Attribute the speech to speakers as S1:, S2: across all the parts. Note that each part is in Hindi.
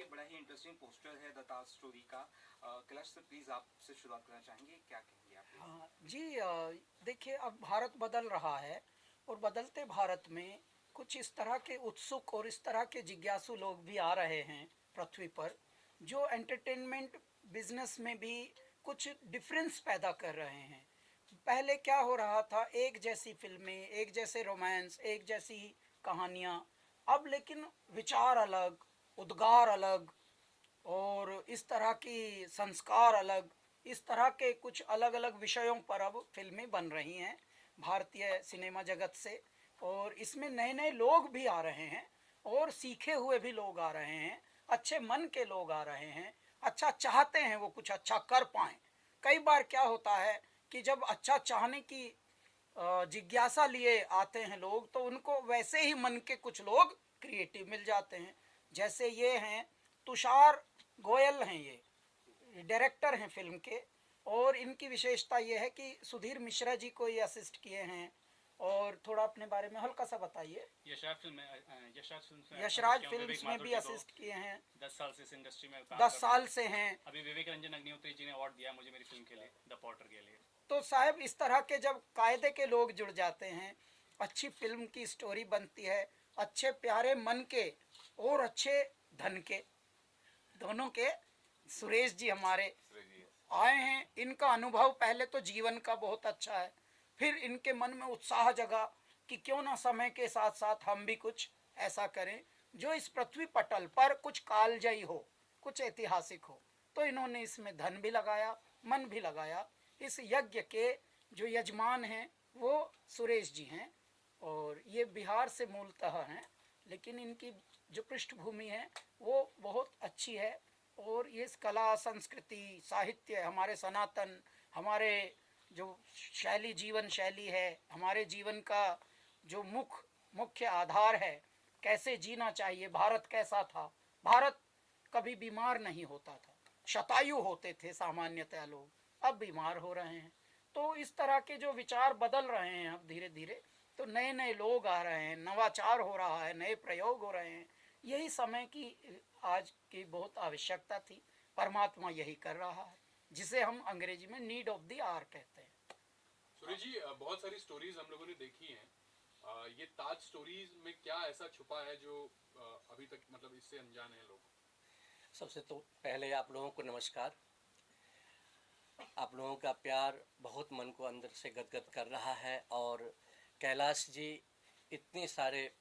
S1: देखिए बड़ा ही इंटरेस्टिंग पोस्टर है द ताज स्टोरी का। कैलाश सर प्लीज आपसे शुरुआत करना चाहेंगे, क्या कहेंगे आप?
S2: हाँ जी, देखिए अब भारत बदल रहा है और बदलते भारत में कुछ इस तरह के उत्सुक और इस तरह के जिज्ञासु लोग भी आ रहे हैं पृथ्वी पर, जो एंटरटेनमेंट बिजनेस में भी कुछ डिफरेंस पैदा कर रहे हैं। पहले क्या हो रहा था, एक जैसी फिल्में, एक जैसे रोमांस, एक जैसी कहानियाँ। अब लेकिन विचार अलग, उद्गार अलग और इस तरह की संस्कार अलग, इस तरह के कुछ अलग अलग विषयों पर अब फिल्में बन रही हैं भारतीय सिनेमा जगत से। और इसमें नए नए लोग भी आ रहे हैं और सीखे हुए भी लोग आ रहे हैं, अच्छे मन के लोग आ रहे हैं, अच्छा चाहते हैं वो कुछ अच्छा कर पाएँ। कई बार क्या होता है कि जब अच्छा चाहने की जिज्ञासा लिए आते हैं लोग, तो उनको वैसे ही मन के कुछ लोग क्रिएटिव मिल जाते हैं। जैसे ये हैं तुषार गोयल हैं, ये डायरेक्टर हैं फिल्म के। और इनकी विशेषता ये है कि सुधीर मिश्रा जी को ये असिस्ट किए हैं। और थोड़ा अपने बारे में हल्का सा बताइए। यशराज फिल्म्स में भी असिस्ट किए हैं।
S3: 10 साल से इस इंडस्ट्री में
S2: 10 साल से हैं।
S3: अभी विवेक रंजन अग्निहोत्री जी ने अवार्ड दिया मुझे मेरी फिल्म के लिए, द पॉटर के लिए।
S2: तो साहब इस तरह के जब कायदे के लोग जुड़ जाते हैं, अच्छी फिल्म की स्टोरी बनती है, अच्छे प्यारे मन के और अच्छे धन के, दोनों के। सुरेश जी हमारे आए हैं, इनका अनुभव पहले तो जीवन का बहुत अच्छा है, फिर इनके मन में उत्साह जगा कि क्यों ना समय के साथ साथ हम भी कुछ ऐसा करें जो इस पृथ्वी पटल पर कुछ कालजयी हो, कुछ ऐतिहासिक हो। तो इन्होंने इसमें धन भी लगाया, मन भी लगाया। इस यज्ञ के जो यजमान हैं वो सुरेश जी हैं और ये बिहार से मूलतः हैं, लेकिन इनकी जो पृष्ठभूमि है वो बहुत अच्छी है। और ये कला, संस्कृति, साहित्य, हमारे सनातन, हमारे जो शैली, जीवन शैली है, हमारे जीवन का जो मुख्य आधार है, कैसे जीना चाहिए, भारत कैसा था। भारत कभी बीमार नहीं होता था, शतायु होते थे सामान्यतः लोग, अब बीमार हो रहे हैं। तो इस तरह के जो विचार बदल रहे हैं अब धीरे धीरे, तो नए नए लोग आ रहे हैं, नवाचार हो रहा है, नए प्रयोग हो रहे हैं। यही समय की आज की बहुत आवश्यकता थी। परमात्मा यही कर रहा है, जिसे हम अंग्रेजी में नीड ऑफ द आवर कहते हैं।
S4: सुरेश जी, बहुत सारी स्टोरीज हम लोगों ने देखी हैं। ये ताज स्टोरीज में क्या ऐसा छुपा है जो अभी तक मतलब इससे अनजान है लोग?
S5: सबसे तो पहले आप लोगों को नमस्कार। आप लोगों का प्यार बहुत मन को अंदर से गदगद कर रहा है और कैलाश जी इतने सारे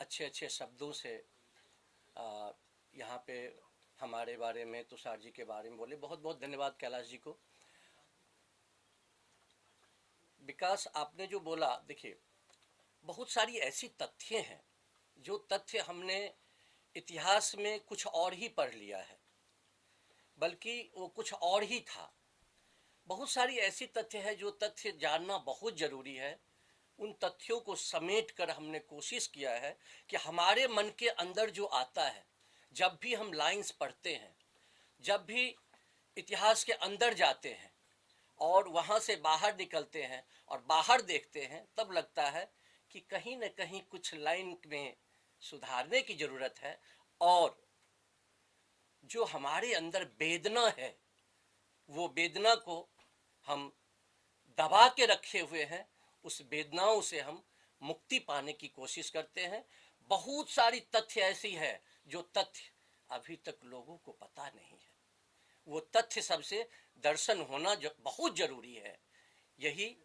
S5: अच्छे अच्छे शब्दों से यहाँ पे हमारे बारे में, तुषार जी के बारे में बोले। बहुत बहुत धन्यवाद कैलाश जी को। विकास, आपने जो बोला, देखिए बहुत सारी ऐसी तथ्य हैं जो तथ्य हमने इतिहास में कुछ और ही पढ़ लिया है, बल्कि वो कुछ और ही था। बहुत सारी ऐसी तथ्य है जो तथ्य जानना बहुत ज़रूरी है। उन तथ्यों को समेट कर हमने कोशिश किया है कि हमारे मन के अंदर जो आता है, जब भी हम लाइंस पढ़ते हैं, जब भी इतिहास के अंदर जाते हैं और वहाँ से बाहर निकलते हैं और बाहर देखते हैं, तब लगता है कि कहीं न कहीं कुछ लाइन में सुधारने की ज़रूरत है। और जो हमारे अंदर वेदना है, वो वेदना को हम दबा के रखे हुए हैं, उस वेदनाओं से हम मुक्ति पाने की कोशिश करते हैं। बहुत सारी तथ्य ऐसी है जो तथ्य अभी तक लोगों को पता नहीं है। वो तथ्य सबसे दर्शन होना बहुत ज़रूरी है, यही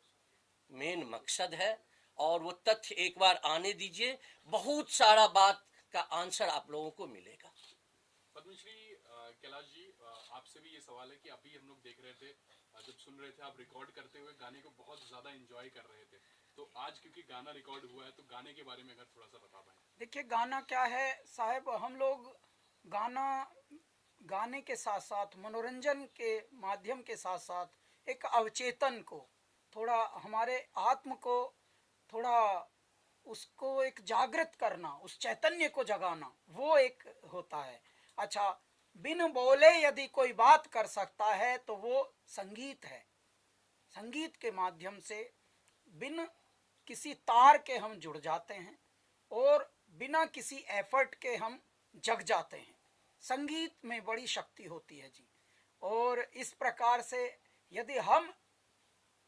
S5: मेन मकसद है। और वो तथ्य एक बार आने दीजिए, बहुत सारा बात का आंसर आप लोगों को मिलेगा।
S4: पद्मश्री कैलाश जी, आपसे भी ये सवाल है कि अभी हम लोग देख रहे थे, जब सुन रहे थे आप रिकॉर्ड करते हुए गाने को बहुत ज़्यादा एंजॉय कर रहे थे, तो आज क्योंकि गाना रिकॉर्ड हुआ है तो गाने के बारे में अगर थोड़ा सा बता पाएं।
S2: देखिए गाना क्या है साहब, हम लोग गाने के साथ साथ, मनोरंजन के माध्यम के साथ साथ एक अवचेतन को, थोड़ा हमारे आत्म को, थोड़ा उसको एक जागृत करना, उस चैतन्य को जगाना, वो एक होता है। अच्छा, बिन बोले यदि कोई बात कर सकता है तो वो संगीत है। संगीत के माध्यम से बिन किसी तार के हम जुड़ जाते हैं और बिना किसी एफर्ट के हम जग जाते हैं। संगीत में बड़ी शक्ति होती है जी। और इस प्रकार से यदि हम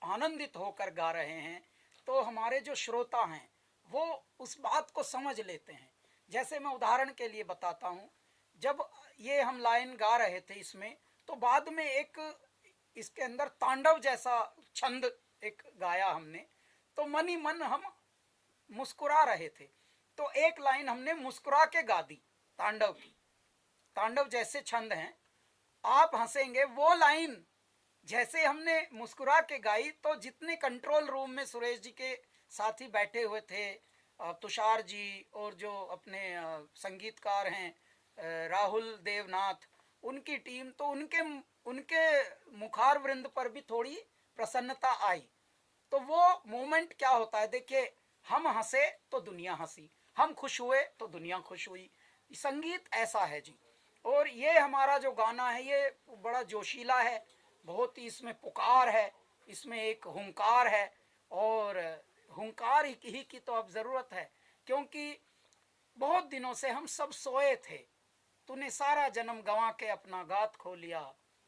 S2: आनंदित होकर गा रहे हैं तो हमारे जो श्रोता हैं वो उस बात को समझ लेते हैं। जैसे मैं उदाहरण के लिए बताता हूँ, जब ये हम लाइन गा रहे थे इसमें, तो बाद में एक इसके अंदर तांडव जैसा छंद एक गाया हमने, तो मन ही मन हम मुस्कुरा रहे थे। तो एक लाइन हमने मुस्कुरा के गा दी तांडव की, तांडव जैसे छंद हैं, आप हंसेंगे। वो लाइन जैसे हमने मुस्कुरा के गाई तो जितने कंट्रोल रूम में सुरेश जी के साथी बैठे हुए थे, तुषार जी और जो अपने संगीतकार हैं राहुल देवनाथ, उनकी टीम, तो उनके मुखार वृंद पर भी थोड़ी प्रसन्नता आई। तो वो मोमेंट क्या होता है, देखिए, हम हंसे तो दुनिया हंसी, हम खुश हुए तो दुनिया खुश हुई। संगीत ऐसा है जी। और ये हमारा जो गाना है ये बड़ा जोशीला है, बहुत ही इसमें पुकार है, इसमें एक हुंकार है, और हुंकार ही की तो अब जरूरत है, क्योंकि बहुत दिनों से हम सब सोए थे। तूने सारा जन्म गंवा के अपना गात खो लिया,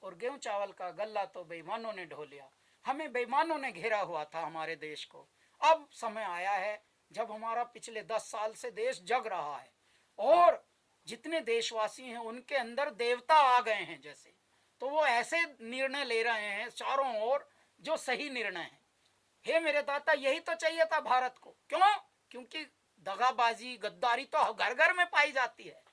S2: और गेहूं चावल का गल्ला तो बेईमानों ने ढो लिया। हमें बेईमानों ने घेरा हुआ था हमारे देश को। अब समय आया है जब हमारा पिछले 10 साल से देश जग रहा है, और जितने देशवासी हैं उनके अंदर देवता आ गए हैं जैसे, तो वो ऐसे निर्णय ले रहे हैं चारों ओर जो सही निर्णय है। हे मेरे दाता, यही तो चाहिए था भारत को। क्यों? क्योंकि दगाबाजी गद्दारी तो घर घर में पाई जाती है।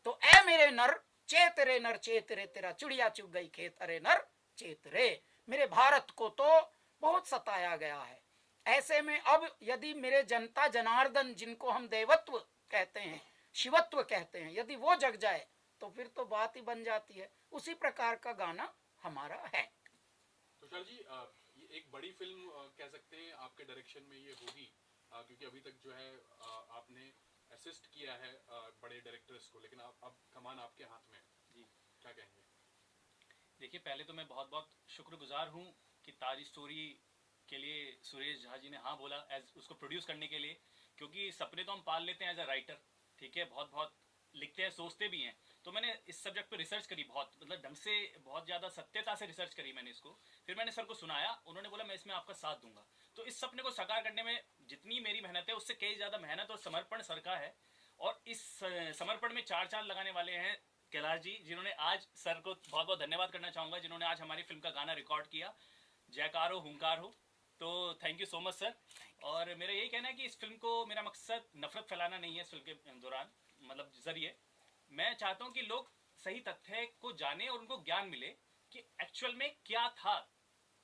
S2: तो ए मेरे नर चेत रे, नर चेत रे, तेरा चिड़िया चुग गई खेत, अरे नर चेत रे। मेरे भारत को तो बहुत सताया गया है। ऐसे में अब यदि मेरे जनता जनार्दन, जिनको हम देवत्व कहते हैं, शिवत्व कहते हैं, यदि वो जग जाए तो फिर तो बात ही बन जाती है। उसी प्रकार का गाना हमारा है।
S4: तुषार जी, ये एक बड़ी फिल्म कह सकते हैं आपके डायरेक्शन में ये होगी, क्योंकि अभी तक जो है आपने असिस्ट किया है बड़े डायरेक्टर्स को, लेकिन अब कमान आपके हाथ में है।
S3: जी,
S4: क्या कहेंगे?
S3: देखिए, पहले तो मैं बहुत बहुत शुक्रगुजार हूँ कि ताज स्टोरी के लिए सुरेश झा जी ने हाँ बोला एज उसको प्रोड्यूस करने के लिए, क्योंकि सपने तो हम पाल लेते हैं एज अ राइटर, ठीक है, बहुत बहुत लिखते हैं, सोचते भी हैं। तो मैंने इस सब्जेक्ट पे रिसर्च करी, बहुत मतलब ढंग से, बहुत ज़्यादा सत्यता से रिसर्च करी मैंने इसको। फिर मैंने सर को सुनाया, उन्होंने बोला मैं इसमें आपका साथ दूंगा। तो इस सपने को साकार करने में जितनी मेरी मेहनत है उससे कई ज़्यादा मेहनत और समर्पण सर का है। और इस समर्पण में 4 चांद लगाने वाले हैं कैलाश जी, जिन्होंने आज, सर को बहुत बहुत धन्यवाद करना चाहूँगा, जिन्होंने आज हमारी फिल्म का गाना रिकॉर्ड किया। जयकार हो, हुंकार हो। तो thank you so much sir. और मेरा यही कहना है कि इस फिल्म को, मेरा मकसद नफरत फैलाना नहीं है इस फिल्म के दौरान, मतलब जरिए मैं चाहता हूँ कि लोग सही तथ्य को जाने और उनको ज्ञान मिले कि एक्चुअल में क्या था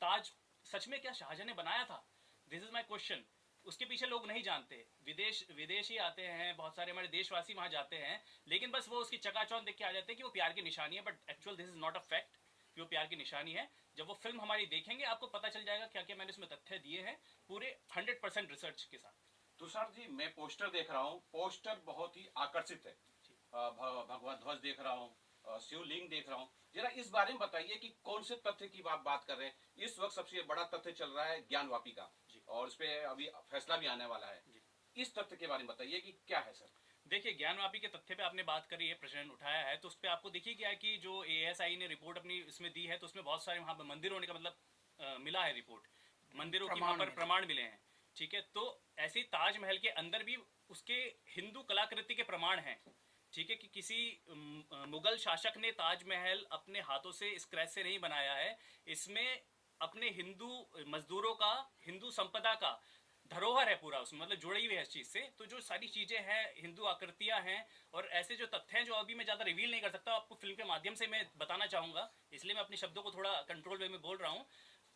S3: ताज, सच में क्या शाहजहां ने बनाया था। This is my question. उसके पीछे लोग नहीं जानते, विदेशी आते हैं, बहुत सारे हमारे देशवासी वहां जाते हैं, लेकिन बस वो उसकी चकाचौंध देख के आ जाते हैं कि वो प्यार की निशानी है, but actual this is not a fact कि वो प्यार की निशानी है। जब वो फिल्म हमारी देखेंगे आपको पता चल जाएगा क्या क्या मैंने उसमें तथ्य दिए हैं, पूरे 100% रिसर्च के साथ।
S6: तुषार जी, मैं पोस्टर देख रहा हूँ, पोस्टर बहुत ही आकर्षित है। भगवान ध्वज देख रहा हूँ, शिवलिंग देख रहा हूँ। जरा इस बारे में बताइए कि कौन से तथ्य की आप बात कर रहे हैं। इस वक्त सबसे बड़ा तथ्य चल रहा है ज्ञानवापी का, और उस पर अभी फैसला भी आने वाला है। इस तथ्य के बारे में बताइए कि क्या है सर।
S3: देखिए, ज्ञानवापी के तथ्य पे आपने बात करी है, प्रश्न उठाया है, तो उस पर आपको देखिए क्या है कि जो ASI ने रिपोर्ट अपनी इसमें दी है, तो उसमें बहुत सारे वहाँ मंदिर होने का मतलब मिला है, रिपोर्ट मंदिरों की वहाँ पर प्रमाण मिले हैं, ठीक है। तो ऐसे ही ताजमहल के अंदर भी उसके हिंदू कलाकृति के प्रमाण हैं, ठीक है, कि किसी मुगल शासक ने ताजमहल अपने हाथों से स्क्रैच से नहीं बनाया है। इसमें अपने हिंदू मजदूरों का, हिंदू संपदा का धरोहर है पूरा, उसमें मतलब जुड़ी हुई है इस चीज से। तो जो सारी चीजें हैं, हिंदू आकृतियां हैं, और ऐसे जो तथ्य हैं जो अभी मैं ज्यादा रिवील नहीं कर सकता, आपको फिल्म के माध्यम से मैं बताना चाहूंगा, इसलिए मैं अपने शब्दों को थोड़ा कंट्रोल वे में बोल रहा हूँ।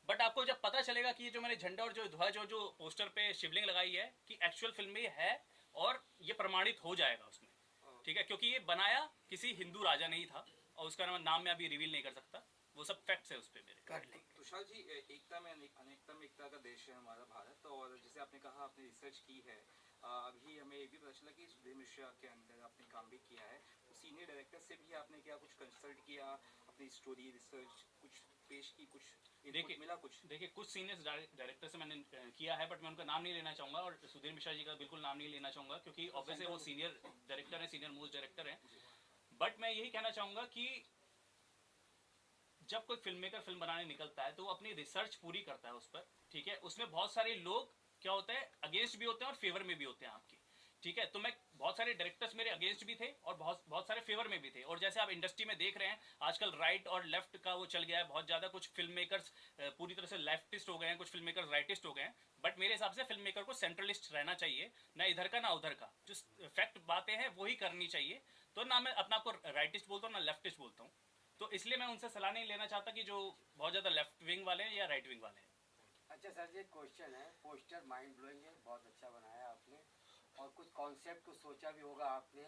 S3: बट आपको जब पता चलेगा कि ये जो मैंने झंडा और जो ध्वज और जो पोस्टर पे शिवलिंग लगाई है कि एक्चुअल फिल्म में ये है, और ये प्रमाणित हो जाएगा उसमें, ठीक है, क्योंकि ये बनाया किसी हिंदू राजा नहीं था, और उसका नाम मैं अभी रिवील नहीं कर सकता, वो सब फैक्ट्स है उस पे मेरे।
S2: कर लेंगे।
S1: तुषार जी, एकता में अनेकता में एकता का देश है हमारा भारत, और जैसे आपने कहा आपने रिसर्च की है, अभी हमें ये भी पता चला कि सुधीर मिश्रा के अंदर आपने काम भी किया है। सीनियर डायरेक्टर से भी आपने क्या कुछ कंसल्ट किया, अपनी स्टोरी रिसर्च कुछ पेश की, कुछ इनपुट मिला कुछ?
S3: देखिए, कुछ सीनियर डायरेक्टर से मैंने किया है, बट मैं उनका नाम नहीं लेना चाहूंगा, और सुधीर मिश्रा जी का बिल्कुल नाम नहीं लेना चाहूंगा, क्योंकि ऑब्वियसली वो सीनियर डायरेक्टर है, सीनियर मोस्ट डायरेक्टर है। बट मैं यही कहना चाहूंगा कि जब कोई फिल्म मेकर फिल्म बनाने निकलता है तो वो अपनी रिसर्च पूरी करता है उस पर, ठीक है। उसमें बहुत सारे लोग क्या होता है, अगेंस्ट भी होते हैं और फेवर में भी होते हैं आपके, ठीक है। तो मैं बहुत सारे डायरेक्टर्स मेरे अगेंस्ट भी थे और बहुत सारे फेवर में भी थे। और जैसे आप इंडस्ट्री में देख रहे हैं आजकल राइट और लेफ्ट का वो चल गया है बहुत ज्यादा। कुछ फिल्म मेकर्स पूरी तरह से लेफ्टिस्ट हो गए हैं, कुछ फिल्म मेकर्स राइटिस्ट हो गए हैं। बट मेरे हिसाब से फिल्म मेकर को सेंट्रलिस्ट रहना चाहिए, ना इधर का ना उधर का। जो फैक्ट बातें हैं वही करनी चाहिए। तो ना मैं अपना आपको राइटिस्ट बोलता हूँ ना लेफ्टिस्ट बोलता हूँ। तो इसलिए मैं उनसे सलाह नहीं लेना चाहता कि जो बहुत ज्यादा लेफ्ट विंग वाले हैं या राइट विंग वाले हैं।
S7: अच्छा सर जी, क्वेश्चन है, पोस्टर माइंड ब्लोइंग है, बहुत अच्छा बनाया आपने, और कुछ कॉन्सेप्ट कुछ सोचा भी होगा आपने,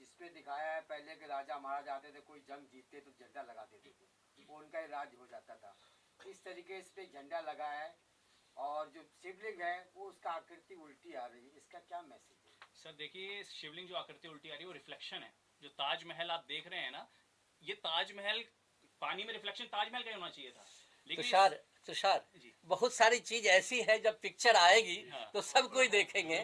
S7: जिसपे दिखाया है पहले के राजा महाराज आते थे, कोई जंग जीतते तो झंडा लगा देते थे, वो उनका ही राज हो जाता था। इस तरीके से पे झंडा लगा है, और जो शिवलिंग है वो उसका आकृति उल्टी आ रही है, इसका क्या मैसेज है?
S3: सर देखिए, शिवलिंग जो आकृति उल्टी आ रही है वो रिफ्लेक्शन है। जो ताजमहल आप देख रहे हैं ना, ये ताजमहल पानी में रिफ्लेक्शन ताजमहल का होना चाहिए था। लेकिन
S5: तुषार बहुत सारी चीज ऐसी है, जब पिक्चर आएगी तो सब कोई देखेंगे।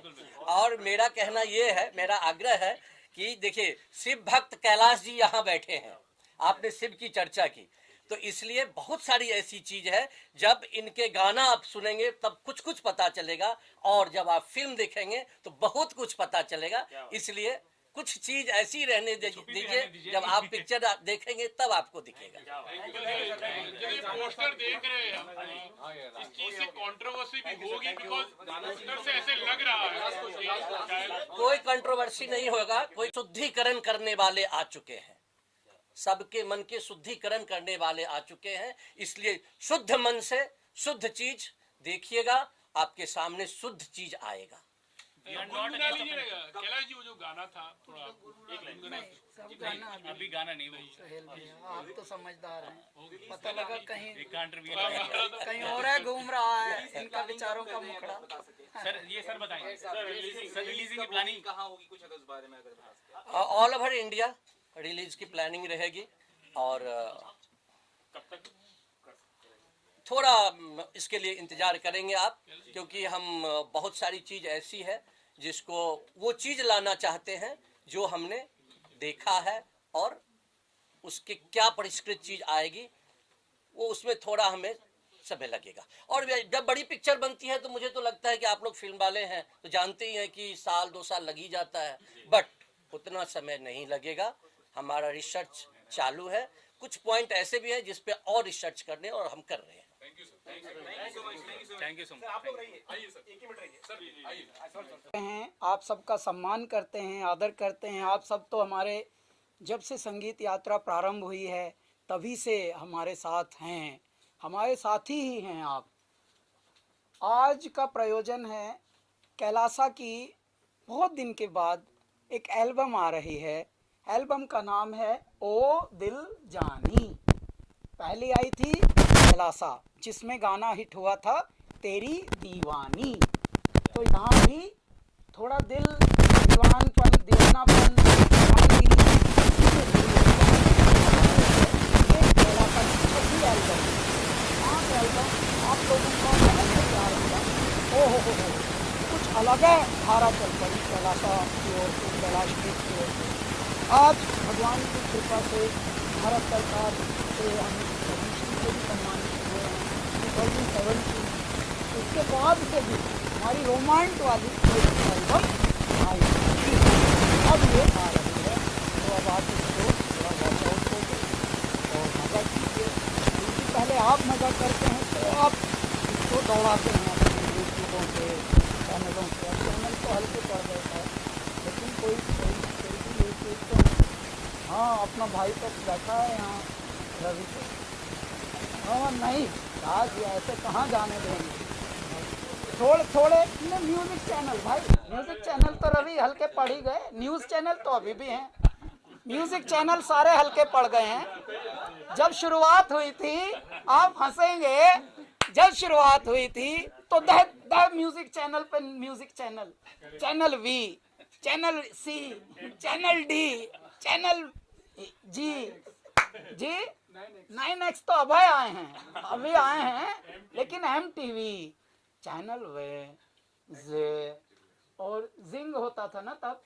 S5: और मेरा कहना ये है, मेरा आग्रह है कि देखिए, शिव भक्त कैलाश जी यहाँ बैठे हैं, आपने शिव की चर्चा की, तो इसलिए बहुत सारी ऐसी चीज है, जब इनके गाना आप सुनेंगे तब कुछ कुछ पता चलेगा, और जब आप फिल्म देखेंगे तो बहुत कुछ पता चलेगा। इसलिए कुछ चीज ऐसी रहने दीजिए, जब आप पिक्चर देखेंगे तब आपको दिखेगा।
S8: पोस्टर देख रहे हैं, इस चीज से कंट्रोवर्सी भी होगी, बिकॉज पोस्टर से ऐसे लग रहा है।
S5: कोई कंट्रोवर्सी नहीं होगा। कोई शुद्धिकरण करने वाले आ चुके हैं, सबके मन के शुद्धिकरण करने वाले आ चुके हैं। इसलिए शुद्ध मन से शुद्ध चीज देखिएगा, आपके सामने शुद्ध चीज आएगा।
S8: कैलाश जी, वो जो गाना था थोड़ा एक लाइन,
S2: सब गाना
S3: अभी गाना नहीं वो
S2: सोहेल भैया, आप तो समझदार हैं, पता लगा कहीं
S3: कहीं
S2: और है, घूम रहा है इनका विचारों का मुखड़ा।
S3: सर ये सर बताएं, सर रिलीजिंग की प्लानिंग
S1: कहाँ होगी, कुछ अगर उस बारे में अगर बता सकें।
S5: ऑल ओवर इंडिया रिलीज की प्लानिंग रहेगी, और
S3: कब तक
S5: थोड़ा इसके लिए इंतजार करेंगे आप, क्योंकि हम बहुत सारी चीज ऐसी है जिसको वो चीज लाना चाहते हैं जो हमने देखा है, और उसके क्या परिष्कृत चीज आएगी वो उसमें थोड़ा हमें समय लगेगा। और जब बड़ी पिक्चर बनती है तो मुझे तो लगता है कि आप लोग फिल्म वाले हैं तो जानते ही हैं कि साल 2 साल लग ही जाता है, बट उतना समय नहीं लगेगा। हमारा रिसर्च चालू है, कुछ पॉइंट ऐसे भी हैं जिस पे और रिसर्च करने, और हम कर रहे हैं।
S3: Thank you so much.
S4: आप लोग रहिए, आइए सर, 1 मिनट रहिए सर, आइए।
S2: हैं, आप सबका सम्मान करते हैं, आदर करते हैं। आप सब तो हमारे जब से संगीत यात्रा प्रारंभ हुई है तभी से हमारे साथ हैं, हमारे साथी ही हैं आप। आज का प्रयोजन है, कैलासा की बहुत दिन के बाद एक एल्बम आ रही है। एल्बम का नाम है ओ दिल जानी। पहली आई थी कैलासा, जिसमें गाना हिट हुआ था तेरी दीवानी। तो यहाँ भी थोड़ा दिल, दीवानपन, दीवानापन, दीवानगिरी, ये कैलासा की छठी एल्बम। 5 एल्बम आप लोगों का बहुत प्यार होगा। ओ हो, कुछ अलग है धारा चल पड़ी कैलासा की ओर से, कैलाश गीत की ओर से। आज भगवान की कृपा से भारत सरकार से हम से भी सम्मानित हुए हैं 2017। उसके बाद से भी हमारी रोमांट वाली एल्बम आई थी, अब ये आ रही है। तो अब आप इसको थोड़ा वॉच आउट करिए और मज़ा कीजिए, क्योंकि पहले आप मज़ा करते हैं तो आप इसको दौड़ाते हैं अपने यूट्यूबों पे, चैनलों पे। चैनल तो हल्के पड़ गए थे, लेकिन कोई यूट्यूब तो हाँ, अपना भाई तो बैठा है यहाँ रवि को। हाँ नहीं, आज ऐसे कहाँ जाने देंगे। थोड़े म्यूजिक चैनल, भाई म्यूजिक चैनल तो रवि हल्के पड़ ही गए, न्यूज़ चैनल तो अभी भी हैं, म्यूजिक चैनल सारे हल्के पड़ गए हैं। जब शुरुआत हुई थी, आप हंसेंगे, जब शुरुआत हुई थी तो द म्यूजिक चैनल पे music channel, channel V, channel C, channel D, channel G 9X तो अभी आए हैं, लेकिन MTV चैनल वे जे और जिंग होता था ना तब,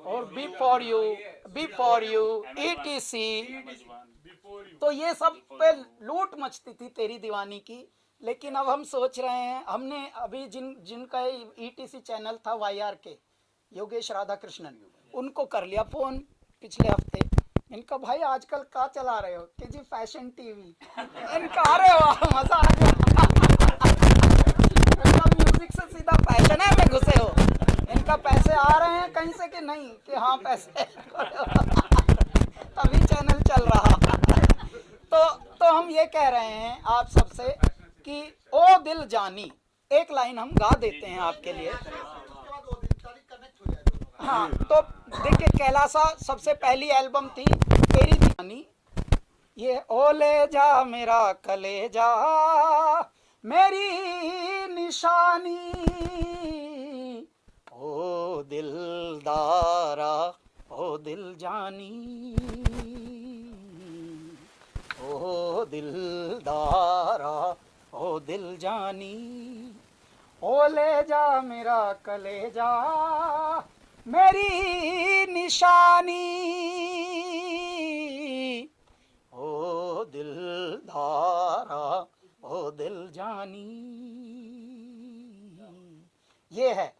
S2: और बी फॉर यू, ETC, तो ये सब पे लूट मचती थी तेरी दीवानी की। लेकिन अब हम सोच रहे हैं, हमने अभी जिनका ETC चैनल था YR के योगेश राधाकृष्णन, उनको कर लिया फोन पिछले हफ्ते। इनका भाई आजकल क्या चला रहे हो कि जी फैशन टीवी, इनका अरे वाह मजा आ गया। इनका म्यूजिक से सीधा फैशन है में घुसे हो, इनका पैसे आ रहे हैं कहीं से कि नहीं कि हाँ पैसे तभी चैनल चल रहा। तो हम ये कह रहे हैं आप सबसे कि ओ दिल जानी, एक लाइन हम गा देते हैं आपके लिए। हाँ, तो देखिए कैलासा सबसे पहली एल्बम थी तेरी दीवानी, ये ओ ले जा मेरा कलेजा मेरी निशानी, ओ दिलदारा ओ दिल जानी, ओ दिलदारा ओ दिल जानी, ओ ले जा मेरा कलेजा मेरी निशानी, ओ दिलदारा ओ दिल जानी। ये है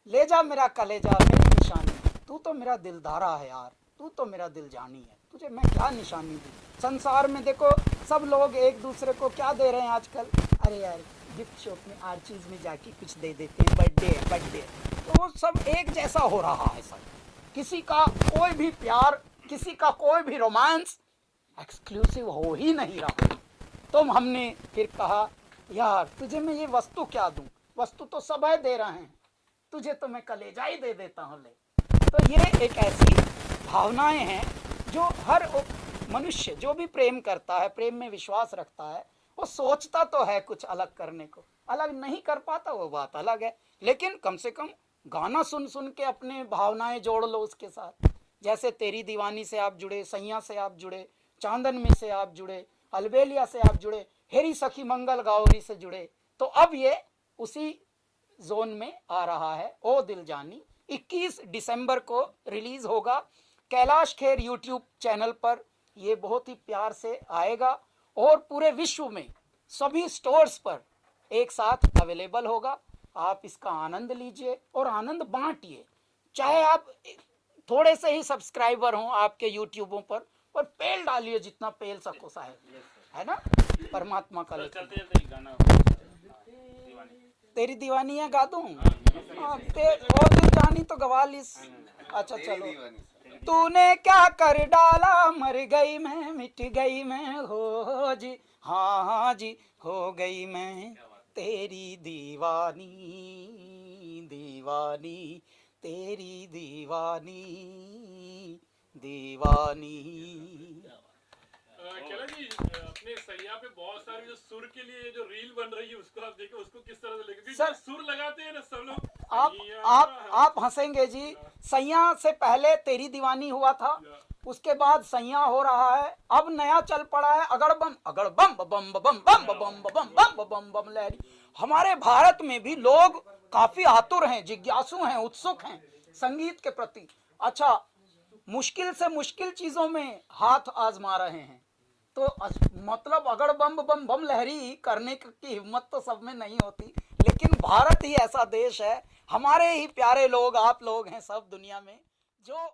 S2: ले जा मेरा कलेजा मेरी निशानी, तू तो मेरा दिलदारा है यार, तू तो मेरा दिल जानी है, तुझे मैं क्या निशानी दूँ। संसार में देखो सब लोग एक दूसरे को क्या दे रहे हैं आजकल, अरे यार गिफ्ट शॉप में हर चीज़ में जाके कुछ दे देते हैं, बर्थडे, तो वो सब एक जैसा हो रहा है सब। किसी का कोई भी प्यार, किसी का कोई भी रोमांस एक्सक्लूसिव हो ही नहीं रहा। तो हमने फिर कहा यार तुझे मैं ये वस्तु क्या दूं, वस्तु तो सब है दे रहे हैं, तुझे तो मैं कलेजा ही दे देता हूँ ले। तो ये एक ऐसी भावनाएं हैं जो हर मनुष्य जो भी प्रेम करता है, प्रेम में विश्वास रखता है, वो सोचता तो है कुछ अलग करने को, अलग नहीं कर पाता वो बात अलग है, लेकिन कम से कम गाना सुन सुन के अपने भावनाएं जोड़ लो उसके साथ। जैसे तेरी दीवानी से आप जुड़े, सैया से आप जुड़े, चांदन में से आप जुड़े, अलबेलिया से आप जुड़े, हेरी सखी मंगल गौरी से जुड़े, तो अब ये उसी जोन में आ रहा है। ओ दिल जानी 21 दिसंबर को रिलीज होगा कैलाश खेर यूट्यूब चैनल पर, ये बहुत ही प्यार से आएगा और पूरे विश्व में सभी स्टोर्स पर एक साथ अवेलेबल होगा। आप इसका आनंद लीजिए और आनंद बांटिए, चाहे आप थोड़े से ही सब्सक्राइबर हों आपके यूट्यूबों पर पेल डालिए जितना पेल सको साहब, है ना। परमात्मा का तेरी दीवानी है गा दूं, और दिल जानी तो गवा लीस। अच्छा चलो, तूने क्या कर डाला, मर गई मैं, मिट गई मैं, हो जी हाँ जी हो गई मैं तेरी दीवानी, दीवानी तेरी दीवानी, दीवानी।
S8: कैला जी अपने सैया पे बहुत सारी जो सुर के लिए जो रील बन रही है उसको आप देखो, उसको किस तरह से लेके
S2: सर,
S8: सुर लगाते हैं ना सब लोग।
S2: आप हंसेंगे जी, सैया से पहले तेरी दीवानी हुआ था, उसके बाद सैया हो रहा है, अब नया चल पड़ा है अगड़ बम बम बम बम बम बम बम बम बम लहरी। हमारे भारत में भी लोग काफी आतुर हैं, जिज्ञासु हैं, उत्सुक हैं संगीत के प्रति। अच्छा, मुश्किल से मुश्किल चीजों में हाथ आजमा रहे हैं, तो मतलब अगड़ बम बम बम लहरी करने की हिम्मत तो सब में नहीं होती, लेकिन भारत ही ऐसा देश है, हमारे ही प्यारे लोग आप लोग हैं सब दुनिया में जो